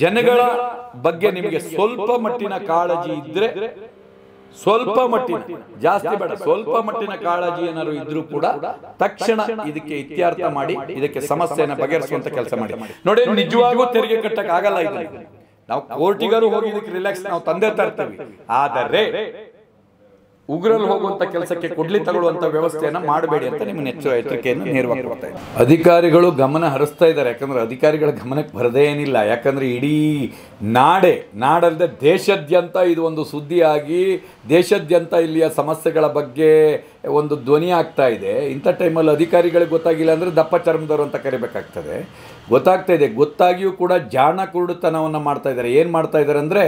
ಜನಗಳ ಬಗ್ಗೆ ನಿಮಗೆ ಸ್ವಲ್ಪ ಮಟ್ಟಿನ ಕಾಳಜಿ ಇದ್ರೆ, ಸ್ವಲ್ಪ ಮಟ್ಟಿನ, ಜಾಸ್ತಿ ಬೇಡ, ಸ್ವಲ್ಪ ಮಟ್ಟಿನ ಕಾಳಜಿ ಏನಾದ್ರು ಇದ್ರೂ ಕೂಡ ತಕ್ಷಣ ಇದಕ್ಕೆ ಇತ್ಯರ್ಥ ಮಾಡಿ ಇದಕ್ಕೆ ಸಮಸ್ಯೆಯನ್ನು ಬಗೆಹರಿಸುವಂತ ಕೆಲಸ ಮಾಡಿ. ನೋಡಿ, ನಿಜವಾಗೂ ತೆರಿಗೆ ಕಟ್ಟಕ್ ಆಗಲ್ಲ. ಇದು ನಾವು ಕೋರ್ಟಿಗರು ಹೋಗಿ ಇದಕ್ಕೆ ರಿಲ್ಯಾಕ್ಸ್ ನಾವು ತಂದೆ ತರ್ತೇವೆ. ಆದರೆ ಉಗ್ರಲ್ಲಿ ಹೋಗುವಂತ ಕೆಲಸಕ್ಕೆ ಕೊಡ್ಲಿ ತಗೊಳ್ಳುವಂತ ವ್ಯವಸ್ಥೆಯನ್ನ ಮಾಡಬೇಡಿ ಅಂತ ನಿಮ್ಮ ಎಚ್ಚರಿಕೆಯನ್ನು ನೇರವಾಗಿ ಕೊಡ್ತಾ ಇದ್ದಾರೆ. ಅಧಿಕಾರಿಗಳು ಗಮನ ಹರಿಸ್ತಾ ಇದ್ದಾರೆ. ಯಾಕಂದ್ರೆ ಅಧಿಕಾರಿಗಳ ಗಮನಕ್ಕೆ ಬರದೇ ಏನಿಲ್ಲ. ಯಾಕಂದ್ರೆ ಇಡೀ ನಾಡಲ್ಲದೆ ದೇಶಾದ್ಯಂತ ಇದು ಒಂದು ಸುದ್ದಿಯಾಗಿ ದೇಶಾದ್ಯಂತ ಇಲ್ಲಿಯ ಸಮಸ್ಯೆಗಳ ಬಗ್ಗೆ ಒಂದು ಧ್ವನಿ ಆಗ್ತಾ ಇದೆ. ಇಂಥ ಟೈಮಲ್ಲಿ ಅಧಿಕಾರಿಗಳಿಗೆ ಗೊತ್ತಾಗಿಲ್ಲ ಅಂದರೆ ದಪ್ಪ ಚರ್ಮದವರು ಅಂತ ಕರಿಬೇಕಾಗ್ತದೆ. ಗೊತ್ತಾಗ್ತಾ ಇದೆ. ಗೊತ್ತಾಗಿಯೂ ಕೂಡ ಜಾಣ ಕುರುಡುತನವನ್ನು ಮಾಡ್ತಾ ಇದ್ದಾರೆ. ಏನು ಮಾಡ್ತಾ ಇದ್ದಾರೆ ಅಂದರೆ,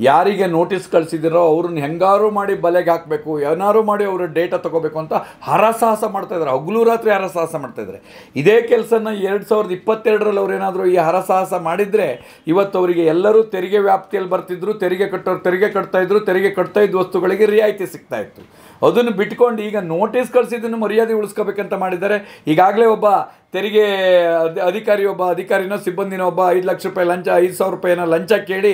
ಯಾರಿಗೆ ನೋಟಿಸ್ ಕಳಿಸಿದಿರೋ ಅವ್ರನ್ನ ಹೆಂಗಾರು ಮಾಡಿ ಬಲೆಗೆ ಹಾಕಬೇಕು, ಏನಾರು ಮಾಡಿ ಅವರು ಡೇಟಾ ತೊಗೋಬೇಕು ಅಂತ ಹರಸಾಹಸ ಮಾಡ್ತಾ ಇದ್ದಾರೆ. ಹಗಲು ರಾತ್ರಿ ಹರಸಾಹಸ ಮಾಡ್ತಾ ಇದ್ದಾರೆ. ಇದೇ ಕೆಲಸನ 2022ರಲ್ಲಿ ಅವ್ರು ಏನಾದರೂ ಈ ಹರಸಾಹಸ ಮಾಡಿದರೆ ಇವತ್ತು ಅವರಿಗೆ ಎಲ್ಲರೂ ತೆರಿಗೆ ವ್ಯಾಪ್ತಿಯಲ್ಲಿ ಬರ್ತಿದ್ರು, ತೆರಿಗೆ ಕಟ್ಟೋರು ತೆರಿಗೆ ಕಟ್ತಾ ಇದ್ರು, ತೆರಿಗೆ ಕಟ್ತಾ ಇದ್ದ ವಸ್ತುಗಳಿಗೆ ರಿಯಾಯಿತಿ ಸಿಗ್ತಾ ಇತ್ತು. ಅದನ್ನು ಬಿಟ್ಕೊಂಡು ಈಗ ನೋಟಿಸ್ ಕಳಿಸಿದ್ದನ್ನು ಮರ್ಯಾದೆ ಉಳಿಸ್ಕೋಬೇಕಂತ ಮಾಡಿದ್ದಾರೆ. ಈಗಾಗಲೇ ಒಬ್ಬ ತೆರಿಗೆ ಅಧಿಕಾರಿನೋ ಸಿಬ್ಬಂದಿನೋ 5 ಲಕ್ಷ ರೂಪಾಯಿ ಲಂಚ, 5,000 ರೂಪಾಯಿನ ಲಂಚ ಕೇಳಿ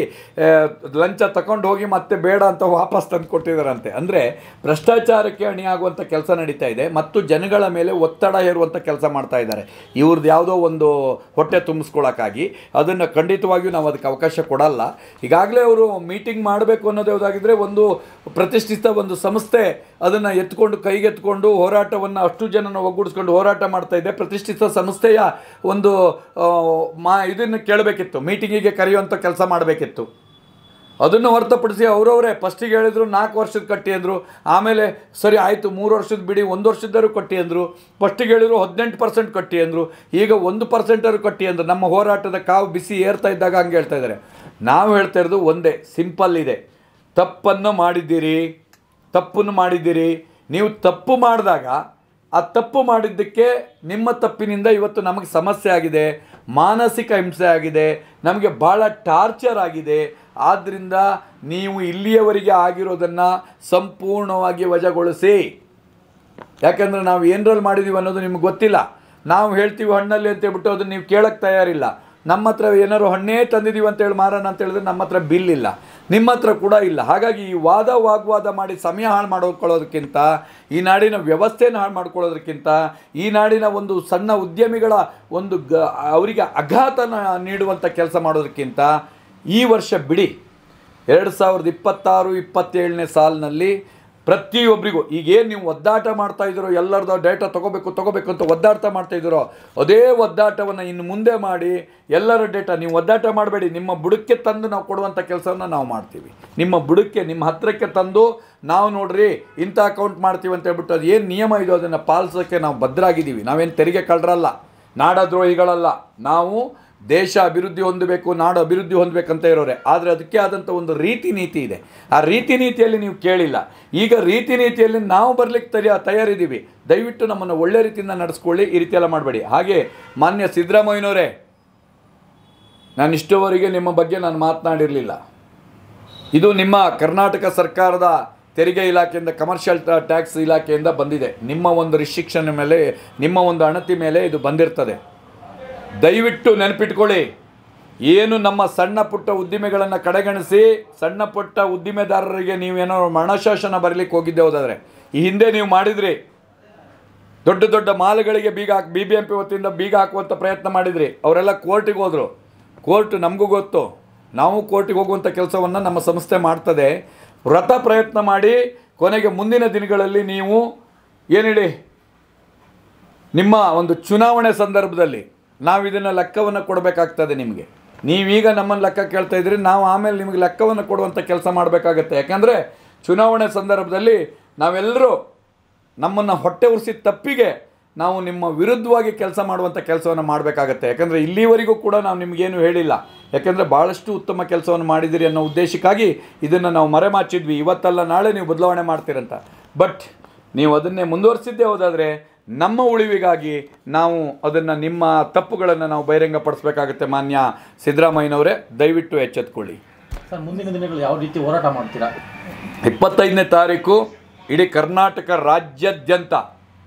ಲಂಚ ತಗೊಂಡು ಹೋಗಿ ಮತ್ತೆ ಬೇಡ ಅಂತ ವಾಪಸ್ ತಂದು ಕೊಟ್ಟಿದ್ದಾರಂತೆ. ಅಂದರೆ ಭ್ರಷ್ಟಾಚಾರಕ್ಕೆ ಅಣಿಯಾಗುವಂಥ ಕೆಲಸ ನಡೀತಾ ಇದೆ ಮತ್ತು ಜನಗಳ ಮೇಲೆ ಒತ್ತಡ ಹೇರುವಂಥ ಕೆಲಸ ಮಾಡ್ತಾ ಇದ್ದಾರೆ. ಇವ್ರದ್ದು ಯಾವುದೋ ಒಂದು ಹೊಟ್ಟೆ ತುಂಬಿಸ್ಕೊಳ್ಳೋಕ್ಕಾಗಿ. ಅದನ್ನು ಖಂಡಿತವಾಗಿಯೂ ನಾವು ಅದಕ್ಕೆ ಅವಕಾಶ ಕೊಡಲ್ಲ. ಈಗಾಗಲೇ ಅವರು ಮೀಟಿಂಗ್ ಮಾಡಬೇಕು ಅನ್ನೋದು ಯಾವುದಾಗಿದ್ದರೆ ಒಂದು ಪ್ರತಿಷ್ಠಿತ ಒಂದು ಸಂಸ್ಥೆ ಅದನ್ನು ಕೈಗೆತ್ಕೊಂಡು ಹೋರಾಟವನ್ನು ಅಷ್ಟು ಜನನ ಒಗ್ಗೂಡಿಸ್ಕೊಂಡು ಹೋರಾಟ ಮಾಡ್ತಾ ಇದೆ. ಪ್ರತಿಷ್ಠಿತ ಸಂಸ್ಥೆಯ ಒಂದು ಇದನ್ನು ಕೇಳಬೇಕಿತ್ತು, ಮೀಟಿಂಗಿಗೆ ಕರೆಯುವಂಥ ಕೆಲಸ ಮಾಡಬೇಕಿತ್ತು. ಅದನ್ನು ಹೊರತುಪಡಿಸಿ ಅವರವರೇ ಫಸ್ಟಿಗೆ ಹೇಳಿದ್ರು 4 ವರ್ಷದ ಕಟ್ಟಿ ಅಂದರು. ಆಮೇಲೆ ಸರಿ ಆಯಿತು 3 ವರ್ಷದ ಬಿಡಿ, 1 ವರ್ಷದವರು ಕಟ್ಟಿ ಅಂದರು. ಫಸ್ಟಿಗೆ ಹೇಳಿದ್ರು 18% ಕಟ್ಟಿ ಅಂದರು. ಈಗ 1% ಕಟ್ಟಿ ಅಂದರು. ನಮ್ಮ ಹೋರಾಟದ ಕಾವು ಬಿಸಿ ಏರ್ತಾ ಇದ್ದಾಗ ಹಂಗೆ ಹೇಳ್ತಾ ಇದ್ದಾರೆ. ನಾವು ಹೇಳ್ತಾ ಇರೋದು ಒಂದೇ, ಸಿಂಪಲ್ ಇದೆ. ತಪ್ಪನ್ನು ಮಾಡಿದ್ದೀರಿ. ನೀವು ತಪ್ಪು ಮಾಡಿದಾಗ ಆ ತಪ್ಪು ಮಾಡಿದ್ದಕ್ಕೆ ನಿಮ್ಮ ತಪ್ಪಿನಿಂದ ಇವತ್ತು ನಮಗೆ ಸಮಸ್ಯೆ ಆಗಿದೆ, ಮಾನಸಿಕ ಹಿಂಸೆ ಆಗಿದೆ, ನಮಗೆ ಭಾಳ ಟಾರ್ಚರ್ ಆಗಿದೆ. ಆದ್ದರಿಂದ ನೀವು ಇಲ್ಲಿಯವರೆಗೆ ಆಗಿರೋದನ್ನು ಸಂಪೂರ್ಣವಾಗಿ ವಜಾಗೊಳಿಸಿ. ಯಾಕಂದರೆ ನಾವು ಏನರಲ್ಲಿ ಮಾಡಿದ್ದೀವಿ ಅನ್ನೋದು ನಿಮ್ಗೆ ಗೊತ್ತಿಲ್ಲ. ನಾವು ಹೇಳ್ತೀವಿ ಹಣ್ಣಲ್ಲಿ ಅಂತ ಹೇಳ್ಬಿಟ್ಟು ಅದನ್ನು ನೀವು ಕೇಳೋಕ್ಕೆ ತಯಾರಿಲ್ಲ. ನಮ್ಮ ಹತ್ರ ಏನಾದ್ರು ಹಣ್ಣೇ ತಂದಿದ್ದೀವಿ ಅಂತೇಳಿ ಮಾರೋಣ ಅಂತ ಹೇಳಿದ್ರೆ ನಮ್ಮ ಹತ್ರ ಬಿಲ್ ಇಲ್ಲ, ನಿಮ್ಮ ಹತ್ರ ಕೂಡ ಇಲ್ಲ. ಹಾಗಾಗಿ ಈ ವಾಗ್ವಾದ ಮಾಡಿ ಸಮಯ ಹಾಳು ಮಾಡ್ಕೊಳ್ಳೋದಕ್ಕಿಂತ, ಈ ನಾಡಿನ ವ್ಯವಸ್ಥೆನ ಹಾಳು ಮಾಡ್ಕೊಳ್ಳೋದಕ್ಕಿಂತ, ಈ ನಾಡಿನ ಒಂದು ಸಣ್ಣ ಉದ್ಯಮಿಗಳ ಒಂದು ಅವರಿಗೆ ಆಘಾತನ ನೀಡುವಂಥ ಕೆಲಸ ಮಾಡೋದಕ್ಕಿಂತ ಈ ವರ್ಷ ಬಿಡಿ. 2026-27ನೇ ಸಾಲಿನಲ್ಲಿ ಪ್ರತಿಯೊಬ್ಬರಿಗೂ ಈಗೇನು ನೀವು ಒದ್ದಾಟ ಮಾಡ್ತಾ ಇದ್ದೀರೋ, ಎಲ್ಲರದ್ದು ಡೇಟಾ ತೊಗೋಬೇಕು ಅಂತ ಒದ್ದಾಟ ಮಾಡ್ತಾ ಇದ್ದೀರೋ, ಅದೇ ಒದ್ದಾಟವನ್ನು ಇನ್ನು ಮುಂದೆ ಮಾಡಿ ಎಲ್ಲರ ಡೇಟಾ ನೀವು ಒದ್ದಾಟ ಮಾಡಬೇಡಿ. ನಿಮ್ಮ ಬುಡಕ್ಕೆ ತಂದು ನಾವು ಕೊಡುವಂಥ ಕೆಲಸವನ್ನು ನಾವು ಮಾಡ್ತೀವಿ. ನಿಮ್ಮ ಬುಡಕ್ಕೆ, ನಿಮ್ಮ ಹತ್ತಿರಕ್ಕೆ ತಂದು ನಾವು ನೋಡ್ರಿ ಇಂಥ ಅಕೌಂಟ್ ಮಾಡ್ತೀವಿ ಅಂತ ಹೇಳ್ಬಿಟ್ಟು ಅದು ಏನು ನಿಯಮ ಇದೋ ಅದನ್ನು ಪಾಲಿಸೋಕ್ಕೆ ನಾವು ಭದ್ರಾಗಿದ್ದೀವಿ. ನಾವೇನು ತೆರಿಗೆ ಕಳ್ಳರಲ್ಲ, ನಾಡದ್ರೋಹಿಗಳಲ್ಲ. ನಾವು ದೇಶ ಅಭಿವೃದ್ಧಿ ಹೊಂದಬೇಕು, ನಾಡು ಅಭಿವೃದ್ಧಿ ಹೊಂದಬೇಕಂತ ಇರೋರೆ. ಆದರೆ ಅದಕ್ಕೆ ಆದಂಥ ಒಂದು ರೀತಿ ನೀತಿ ಇದೆ. ಆ ರೀತಿ ನೀತಿಯಲ್ಲಿ ನೀವು ಕೇಳಿಲ್ಲ. ಈಗ ರೀತಿ ನೀತಿಯಲ್ಲಿ ನಾವು ಬರಲಿಕ್ಕೆ ತಯಾರಿದ್ದೀವಿ. ದಯವಿಟ್ಟು ನಮ್ಮನ್ನು ಒಳ್ಳೆ ರೀತಿಯಿಂದ ನಡೆಸ್ಕೊಳ್ಳಿ, ಈ ರೀತಿಯೆಲ್ಲ ಮಾಡಬೇಡಿ. ಹಾಗೆ ಮಾನ್ಯ ಸಿದ್ದರಾಮಯ್ಯನವರೇ, ನಾನು ಇಷ್ಟವರೆಗೆ ನಿಮ್ಮ ಬಗ್ಗೆ ನಾನು ಮಾತನಾಡಿರಲಿಲ್ಲ. ಇದು ನಿಮ್ಮ ಕರ್ನಾಟಕ ಸರ್ಕಾರದ ತೆರಿಗೆ ಇಲಾಖೆಯಿಂದ, ಕಮರ್ಷಿಯಲ್ ಟ್ಯಾಕ್ಸ್ ಇಲಾಖೆಯಿಂದ ಬಂದಿದೆ. ನಿಮ್ಮ ಒಂದು ರಿಸ್ಟ್ರಿಕ್ಷನ್ ಮೇಲೆ, ನಿಮ್ಮ ಒಂದು ಅಣತಿ ಮೇಲೆ ಇದು ಬಂದಿರ್ತದೆ. ದಯವಿಟ್ಟು ನೆನಪಿಟ್ಕೊಳ್ಳಿ. ಏನು ನಮ್ಮ ಸಣ್ಣ ಪುಟ್ಟ ಉದ್ದಿಮೆಗಳನ್ನು ಕಡೆಗಣಿಸಿ ಸಣ್ಣ ಪುಟ್ಟ ಉದ್ದಿಮೆದಾರರಿಗೆ ನೀವೇನೋ ಮರಣಶಾಸನ ಬರಲಿಕ್ಕೆ ಹೋಗಿದ್ದೆ ಹೋದಾದರೆ, ಈ ಹಿಂದೆ ನೀವು ಮಾಡಿದ್ರಿ. ದೊಡ್ಡ ಮಾಲ್ಗಳಿಗೆ BBMP ವತಿಯಿಂದ ಬೀಗ ಹಾಕುವಂಥ ಪ್ರಯತ್ನ ಮಾಡಿದ್ರಿ. ಅವರೆಲ್ಲ ಕೋರ್ಟಿಗೆ ಹೋದರು. ಕೋರ್ಟ್ ನಮಗೂ ಗೊತ್ತು, ನಾವು ಕೋರ್ಟಿಗೆ ಹೋಗುವಂಥ ಕೆಲಸವನ್ನು ನಮ್ಮ ಸಂಸ್ಥೆ ಮಾಡ್ತದೆ. ಪ್ರಯತ್ನ ಮಾಡಿ ಕೊನೆಗೆ ಮುಂದಿನ ದಿನಗಳಲ್ಲಿ ನೀವು ಏನು ಹೇಳಿ, ನಿಮ್ಮ ಒಂದು ಚುನಾವಣೆ ಸಂದರ್ಭದಲ್ಲಿ ನಾವು ಇದನ್ನು ಲೆಕ್ಕವನ್ನು ಕೊಡಬೇಕಾಗ್ತದೆ ನಿಮಗೆ. ನೀವೀಗ ನಮ್ಮನ್ನು ಲೆಕ್ಕ ಕೇಳ್ತಾ ಇದ್ರಿ, ನಾವು ಆಮೇಲೆ ನಿಮಗೆ ಲೆಕ್ಕವನ್ನು ಕೊಡುವಂಥ ಕೆಲಸ ಮಾಡಬೇಕಾಗತ್ತೆ. ಯಾಕಂದರೆ ಚುನಾವಣೆ ಸಂದರ್ಭದಲ್ಲಿ ನಾವೆಲ್ಲರೂ ನಮ್ಮನ್ನು ಹೊಟ್ಟೆ ಉರಿಸಿದ ತಪ್ಪಿಗೆ ನಾವು ನಿಮ್ಮ ವಿರುದ್ಧವಾಗಿ ಕೆಲಸ ಮಾಡುವಂಥ ಕೆಲಸವನ್ನು ಮಾಡಬೇಕಾಗತ್ತೆ. ಯಾಕಂದರೆ ಇಲ್ಲಿವರೆಗೂ ಕೂಡ ನಾವು ನಿಮಗೇನು ಹೇಳಿಲ್ಲ. ಯಾಕೆಂದರೆ ಭಾಳಷ್ಟು ಉತ್ತಮ ಕೆಲಸವನ್ನು ಮಾಡಿದಿರಿ ಅನ್ನೋ ಉದ್ದೇಶಕ್ಕಾಗಿ ಇದನ್ನು ನಾವು ಮರೆಮಾಚಿದ್ವಿ. ಇವತ್ತಲ್ಲ ನಾಳೆ ನೀವು ಬದಲಾವಣೆ ಮಾಡ್ತೀರಂತ. ಬಟ್ ನೀವು ಅದನ್ನೇ ಮುಂದುವರಿಸಿದ್ದೇ ಹೋದಾದರೆ ನಮ್ಮ ಉಳಿವಿಗಾಗಿ ನಾವು ಅದನ್ನು, ನಿಮ್ಮ ತಪ್ಪುಗಳನ್ನು ನಾವು ಬಹಿರಂಗಪಡಿಸಬೇಕಾಗುತ್ತೆ. ಮಾನ್ಯ ಸಿದ್ದರಾಮಯ್ಯನವರೇ, ದಯವಿಟ್ಟು ಎಚ್ಚೆತ್ತುಕೊಳ್ಳಿ. ಸರ್, ಮುಂದಿನ ದಿನಗಳು ಯಾವ ರೀತಿ ಹೋರಾಟ ಮಾಡ್ತೀರಾ? 25ನೇ ತಾರೀಕು ಇಡೀ ಕರ್ನಾಟಕ ರಾಜ್ಯಾದ್ಯಂತ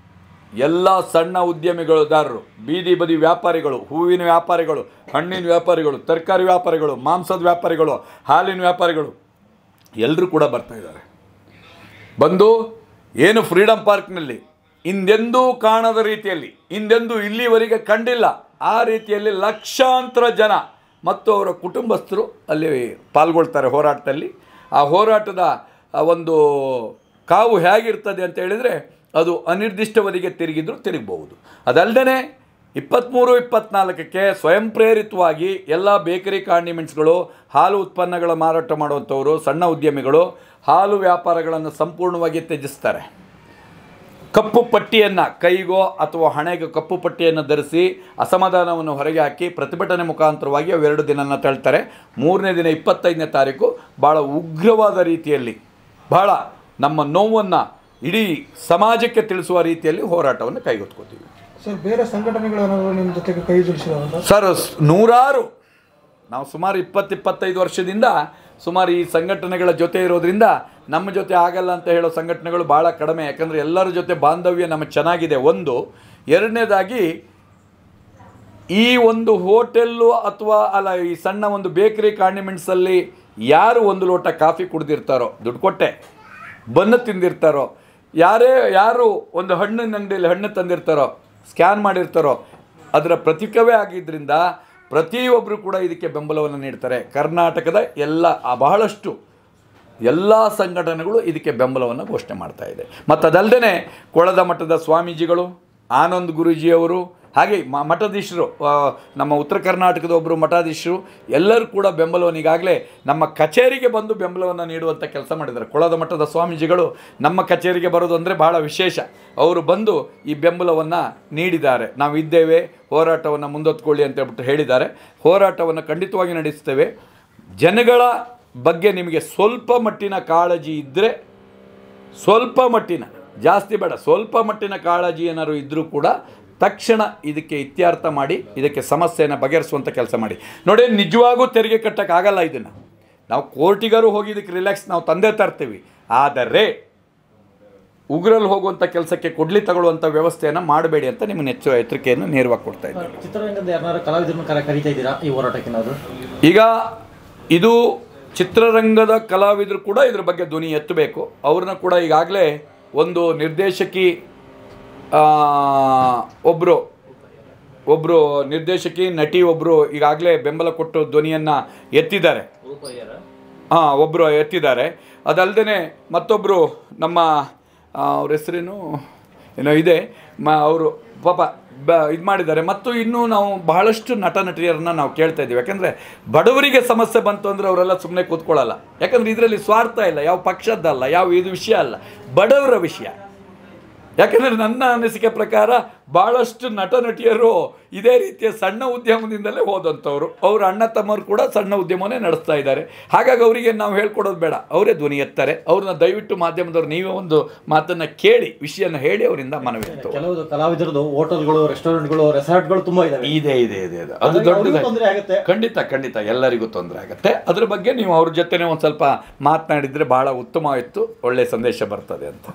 ಎಲ್ಲ ಸಣ್ಣ ಉದ್ಯಮಿಗಳದಾರರು, ಬೀದಿ ಬದಿ ವ್ಯಾಪಾರಿಗಳು, ಹೂವಿನ ವ್ಯಾಪಾರಿಗಳು, ಹಣ್ಣಿನ ವ್ಯಾಪಾರಿಗಳು, ತರಕಾರಿ ವ್ಯಾಪಾರಿಗಳು, ಮಾಂಸದ ವ್ಯಾಪಾರಿಗಳು, ಹಾಲಿನ ವ್ಯಾಪಾರಿಗಳು ಎಲ್ಲರೂ ಕೂಡ ಬರ್ತಾ ಇದ್ದಾರೆ. ಬಂದು ಏನು ಫ್ರೀಡಮ್ ಪಾರ್ಕ್ನಲ್ಲಿ ಹಿಂದೆಂದೂ ಕಾಣದ ರೀತಿಯಲ್ಲಿ, ಹಿಂದೆಂದೂ ಇಲ್ಲಿವರೆಗೆ ಕಂಡಿಲ್ಲ ಆ ರೀತಿಯಲ್ಲಿ ಲಕ್ಷಾಂತರ ಜನ ಮತ್ತು ಅವರ ಕುಟುಂಬಸ್ಥರು ಅಲ್ಲಿ ಪಾಲ್ಗೊಳ್ತಾರೆ ಹೋರಾಟದಲ್ಲಿ. ಆ ಹೋರಾಟದ ಒಂದು ಕಾವು ಹೇಗಿರ್ತದೆ ಅಂತ ಹೇಳಿದರೆ ಅದು ಅನಿರ್ದಿಷ್ಟವರೆಗೆ ತಿರುಗಬಹುದು. ಅದಲ್ಲದೆ 23-24ಕ್ಕೆ ಸ್ವಯಂ ಪ್ರೇರಿತವಾಗಿ ಎಲ್ಲ ಬೇಕರಿ ಕಾಂಡಿಮೆಂಟ್ಸ್ಗಳು, ಹಾಲು ಉತ್ಪನ್ನಗಳ ಮಾರಾಟ ಮಾಡುವಂಥವರು, ಸಣ್ಣ ಉದ್ಯಮಿಗಳು ಹಾಲು ವ್ಯಾಪಾರಗಳನ್ನು ಸಂಪೂರ್ಣವಾಗಿ ತ್ಯಜಿಸ್ತಾರೆ. ಕಪ್ಪು ಪಟ್ಟಿಯನ್ನು ಕೈಗೋ ಅಥವಾ ಹಣೆಗೋ ಕಪ್ಪು ಪಟ್ಟಿಯನ್ನು ಧರಿಸಿ ಅಸಮಾಧಾನವನ್ನು ಹೊರಗೆ ಹಾಕಿ ಪ್ರತಿಭಟನೆ ಮುಖಾಂತರವಾಗಿ ಅವೆರಡು ದಿನನ ತಳ್ತಾರೆ. 3ನೇ ದಿನ 25ನೇ ತಾರೀಕು ಭಾಳ ಉಗ್ರವಾದ ರೀತಿಯಲ್ಲಿ, ಭಾಳ ನಮ್ಮ ನೋವನ್ನು ಇಡೀ ಸಮಾಜಕ್ಕೆ ತಿಳಿಸುವ ರೀತಿಯಲ್ಲಿ ಹೋರಾಟವನ್ನು ಕೈಗೆತ್ತಿಕೊಳ್ತೀವಿ. ಸರ್, ಬೇರೆ ಸಂಘಟನೆಗಳು ನಿಮ್ಮ ಜೊತೆಗೆ ಕೈ ಜೋಡಿಸಿದವ ಸರ್? ನೂರಾರು. ನಾವು ಸುಮಾರು 20-25 ವರ್ಷದಿಂದ ಸುಮಾರು ಈ ಸಂಘಟನೆಗಳ ಜೊತೆ ಇರೋದ್ರಿಂದ ನಮ್ಮ ಜೊತೆ ಆಗಲ್ಲ ಅಂತ ಹೇಳೋ ಸಂಘಟನೆಗಳು ಭಾಳ ಕಡಿಮೆ. ಯಾಕಂದರೆ ಎಲ್ಲರ ಜೊತೆ ಬಾಂಧವ್ಯ ನಮಗೆ ಚೆನ್ನಾಗಿದೆ. ಒಂದು. ಎರಡನೇದಾಗಿ ಈ ಒಂದು ಹೋಟೆಲ್ಲು ಅಥವಾ ಈ ಸಣ್ಣ ಒಂದು ಬೇಕರಿ ಕಾಂಡಿಮೆಂಟ್ಸಲ್ಲಿ ಯಾರು ಒಂದು ಲೋಟ ಕಾಫಿ ಕುಡ್ದಿರ್ತಾರೋ, ದುಡ್ಡು ಕೊಟ್ಟೆ ಬನ್ನು ತಿಂದಿರ್ತಾರೋ, ಯಾರು ಒಂದು ಹಣ್ಣಿನ ಅಂಗಡಿಯಲ್ಲಿ ಹಣ್ಣು ತಂದಿರ್ತಾರೋ, ಸ್ಕ್ಯಾನ್ ಮಾಡಿರ್ತಾರೋ, ಅದರ ಪ್ರತೀಕವೇ ಆಗಿದ್ದರಿಂದ ಪ್ರತಿಯೊಬ್ಬರು ಕೂಡ ಇದಕ್ಕೆ ಬೆಂಬಲವನ್ನು ನೀಡ್ತಾರೆ. ಕರ್ನಾಟಕದ ಬಹಳಷ್ಟು ಎಲ್ಲ ಸಂಘಟನೆಗಳು ಇದಕ್ಕೆ ಬೆಂಬಲವನ್ನು ಘೋಷಣೆ ಮಾಡ್ತಾ ಇದೆ. ಮತ್ತು ಅದಲ್ಲದೆ ಕೊಳದ ಮಠದ ಸ್ವಾಮೀಜಿಗಳು, ಆನಂದ್ ಗುರೂಜಿಯವರು, ಹಾಗೆ ಮಠಾಧೀಶರು, ನಮ್ಮ ಉತ್ತರ ಕರ್ನಾಟಕದ ಒಬ್ಬರು ಮಠಾಧೀಶರು ಎಲ್ಲರೂ ಕೂಡ ಬೆಂಬಲವನ್ನು ಈಗಾಗಲೇ ನಮ್ಮ ಕಚೇರಿಗೆ ಬಂದು ಬೆಂಬಲವನ್ನು ನೀಡುವಂಥ ಕೆಲಸ ಮಾಡಿದ್ದಾರೆ. ಕೊಳದ ಮಠದ ಸ್ವಾಮೀಜಿಗಳು ನಮ್ಮ ಕಚೇರಿಗೆ ಬರೋದು ಅಂದರೆ ಭಾಳ ವಿಶೇಷ. ಅವರು ಬಂದು ಈ ಬೆಂಬಲವನ್ನು ನೀಡಿದ್ದಾರೆ. ನಾವು ಇದ್ದೇವೆ, ಹೋರಾಟವನ್ನು ಮುಂದೊತ್ಕೊಳ್ಳಿ ಅಂತ ಹೇಳ್ಬಿಟ್ಟು ಹೇಳಿದ್ದಾರೆ. ಹೋರಾಟವನ್ನು ಖಂಡಿತವಾಗಿ ನಡೆಸ್ತೇವೆ. ಜನಗಳ ಬಗ್ಗೆ ನಿಮಗೆ ಸ್ವಲ್ಪ ಮಟ್ಟಿನ ಕಾಳಜಿ ಇದ್ದರೆ, ಸ್ವಲ್ಪ ಮಟ್ಟಿನ, ಜಾಸ್ತಿ ಬೇಡ, ಸ್ವಲ್ಪ ಮಟ್ಟಿನ ಕಾಳಜಿ ಏನಾದ್ರು ಇದ್ದರೂ ಕೂಡ ತಕ್ಷಣ ಇದಕ್ಕೆ ಇತ್ಯರ್ಥ ಮಾಡಿ ಇದಕ್ಕೆ ಸಮಸ್ಯೆಯನ್ನು ಬಗೆಹರಿಸುವಂಥ ಕೆಲಸ ಮಾಡಿ. ನೋಡಿ, ನಿಜವಾಗೂ ತೆರಿಗೆ ಕಟ್ಟೋಕ್ಕಾಗಲ್ಲ. ಇದನ್ನು ನಾವು ಕೋರ್ಟಿಗಾರು ಹೋಗಿ ಇದಕ್ಕೆ ರಿಲ್ಯಾಕ್ಸ್ ನಾವು ತಂದೆ ತರ್ತೀವಿ. ಆದರೆ ಉಗ್ರಲ್ಲಿ ಹೋಗುವಂಥ ಕೆಲಸಕ್ಕೆ ಕೊಡ್ಲಿ ತಗೊಳ್ಳುವಂಥ ವ್ಯವಸ್ಥೆಯನ್ನು ಮಾಡಬೇಡಿ ಅಂತ ನಿಮ್ಮನ್ನು ಎಚ್ಚರಿಕೆಯನ್ನು ನೇರವಾಗಿ ಕೊಡ್ತಾ ಇದ್ದೀನಿ. ಚಿತ್ರರಂಗದ ಯಾರು ಕಲಾವಿದರನ್ನು ಕರೀತಾ ಇದ್ದೀರಾ ಈ ಹೋರಾಟಕ್ಕೆ? ಈಗ ಇದು ಚಿತ್ರರಂಗದ ಕಲಾವಿದರು ಕೂಡ ಇದ್ರ ಬಗ್ಗೆ ಧ್ವನಿ ಎತ್ತಬೇಕು. ಅವ್ರನ್ನ ಕೂಡ ಈಗಾಗಲೇ ಒಂದು ನಿರ್ದೇಶಕಿ, ಒಬ್ಬರು ನಿರ್ದೇಶಕಿ, ನಟಿ ಒಬ್ಬರು ಈಗಾಗಲೇ ಬೆಂಬಲ ಕೊಟ್ಟು ಧ್ವನಿಯನ್ನು ಎತ್ತಿದ್ದಾರೆ. ಒಬ್ಬರು ಎತ್ತಿದ್ದಾರೆ. ಅದಲ್ಲದೆ ಮತ್ತೊಬ್ಬರು ನಮ್ಮ ಅವ್ರ ಹೆಸರೇನು ಏನೋ ಇದೆ, ಅವರು ಪಾಪ ಇದು ಮಾಡಿದ್ದಾರೆ. ಮತ್ತು ಇನ್ನೂ ನಾವು ಬಹಳಷ್ಟು ನಟಿಯರನ್ನು ನಾವು ಕೇಳ್ತಾ ಇದ್ದೀವಿ. ಯಾಕಂದರೆ ಬಡವರಿಗೆ ಸಮಸ್ಯೆ ಬಂತು ಅಂದರೆ ಅವರೆಲ್ಲ ಸುಮ್ಮನೆ ಕೂತ್ಕೊಳ್ಳಲ್ಲ. ಯಾಕಂದರೆ ಇದರಲ್ಲಿ ಸ್ವಾರ್ಥ ಇಲ್ಲ, ಯಾವ ಪಕ್ಷದ್ದಲ್ಲ, ಯಾವ ಇದು ವಿಷಯ ಅಲ್ಲ, ಬಡವರ ವಿಷಯ. ಯಾಕಂದರೆ ನನ್ನ ಅನಿಸಿಕೆ ಪ್ರಕಾರ ಭಾಳಷ್ಟು ನಟಿಯರು ಇದೇ ರೀತಿಯ ಸಣ್ಣ ಉದ್ಯಮದಿಂದಲೇ ಹೋದಂಥವ್ರು. ಅವ್ರ ಅಣ್ಣ ತಮ್ಮರು ಕೂಡ ಸಣ್ಣ ಉದ್ಯಮವನ್ನೇ ನಡೆಸ್ತಾ ಇದ್ದಾರೆ. ಹಾಗಾಗಿ ಅವರಿಗೆ ನಾವು ಹೇಳ್ಕೊಡೋದು ಬೇಡ, ಅವರೇ ಧ್ವನಿ ಎತ್ತಾರೆ. ಅವ್ರನ್ನ ದಯವಿಟ್ಟು ಮಾಧ್ಯಮದವ್ರು ನೀವೇ ಒಂದು ಮಾತನ್ನು ಕೇಳಿ, ವಿಷಯನ ಹೇಳಿ ಅವರಿಂದ ಮನವಿ ಇತ್ತು. ಕೆಲವು ಕಲಾವಿದರದು ಹೋಟೆಲ್ಗಳು, ರೆಸ್ಟೋರೆಂಟ್ಗಳು, ರೆಸಾರ್ಟ್ಗಳು ತುಂಬ ಇದೆ. ಅದು ದೊಡ್ಡದು. ಖಂಡಿತ ಎಲ್ಲರಿಗೂ ತೊಂದರೆ ಆಗುತ್ತೆ. ಅದ್ರ ಬಗ್ಗೆ ನೀವು ಅವ್ರ ಜೊತೆನೇ ಒಂದು ಸ್ವಲ್ಪ ಮಾತನಾಡಿದರೆ ಬಹಳ ಉತ್ತಮವಾಯಿತು, ಒಳ್ಳೆಯ ಸಂದೇಶ ಬರ್ತದೆ ಅಂತ.